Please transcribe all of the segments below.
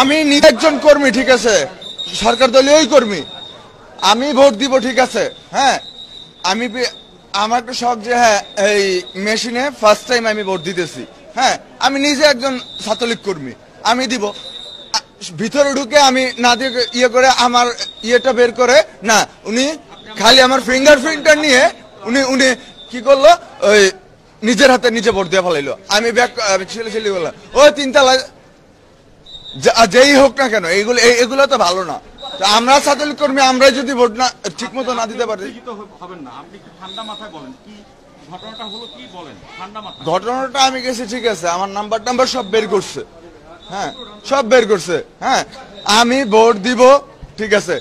আমি নিজে একজন কর্মী, ঠিক আছে, সরকার দলীয় কর্মী, আমি ভোট দিব, ঠিক আছে। হ্যাঁ, আমি আমার একটা শখ যে হ্যাঁ এই মেশিনে ফার্স্ট টাইম আমি ভোট দিতেছি। হ্যাঁ, আমি নিজে একজন ছাত্রলীগ কর্মী, আমি দিব। ভিতরে ঢুকে আমি না দিয়ে ইয়ে করে আমার ইয়েটা বের করে না, উনি খালি আমার ফিঙ্গারপ্রিন্টটা নিয়ে উনি কি করলো, ওই নিজের হাতে নিজে ভোট দিয়ে ফেলাইলো। আমি ব্যাক ছেলে বললাম ওই তিনতলা যেই হোক না কেন, এগুলো তো ভালো না। আমরা ছাত্রলীগ কর্মী, আমরা যদি ভোট না ঠিক মতো না দিতে পারি, ঘটনাটা আমি গেছি, ঠিক আছে, আমার নাম্বার সব বের করছে। হ্যাঁ, সব বের করছে। হ্যাঁ, আমি ভোট দিব, ঠিক আছে,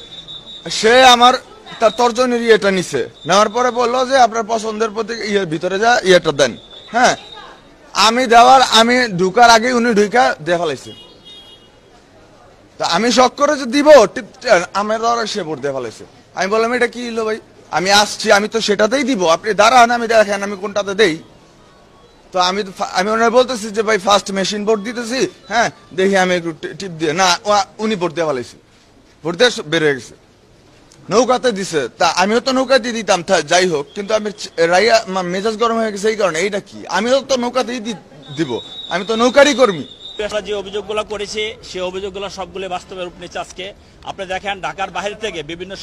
সে আমার তার তর্জনীর ইয়েটা নিছে, নেওয়ার পরে বললো যে আপনার পছন্দের প্রতি ইয়ের ভিতরে যা ইয়েটা দেন। হ্যাঁ, আমি ঢুকার আগে উনি ঢুকা দিয়ে ফেলাইছে। তা আমি শখ করে যে দিব, আমার সে ভোট দিয়ে ফেলাইছে। আমি বললাম এটা কি হলো ভাই, আমি আসছি, আমি তো সেটাতেই দিব, আপনি দাঁড়ান, আমি দেখেন আমি কোনটাতে দেই। তো আমি ওনার বলতেছি যে ভাই ফার্স্ট মেশিন ভোট দিতেছি, হ্যাঁ দেখি আমি একটু টিপ দিয়ে, না উনি ভোট দিয়ে ফেলাইছে, ভোট দিয়ে বের হয়ে গেছে, নৌকাতে দিছে। তা আমিও তো নৌকাতে দিতাম, যাই হোক, কিন্তু আমি রাইয়া মেজাজ গরম হয়ে গেছে এই কারণে। এইটা কি, আমিও তো নৌকাতেই দিব, আমি তো নৌকারই কর্মী। যে অভিযোগগুলো করেছে সেই অভিযোগগুলো সবগুলো বাস্তবে রূপ নিচ্ছে। আজকে আপনি দেখেন ঢাকার বাইরে থেকে বিভিন্ন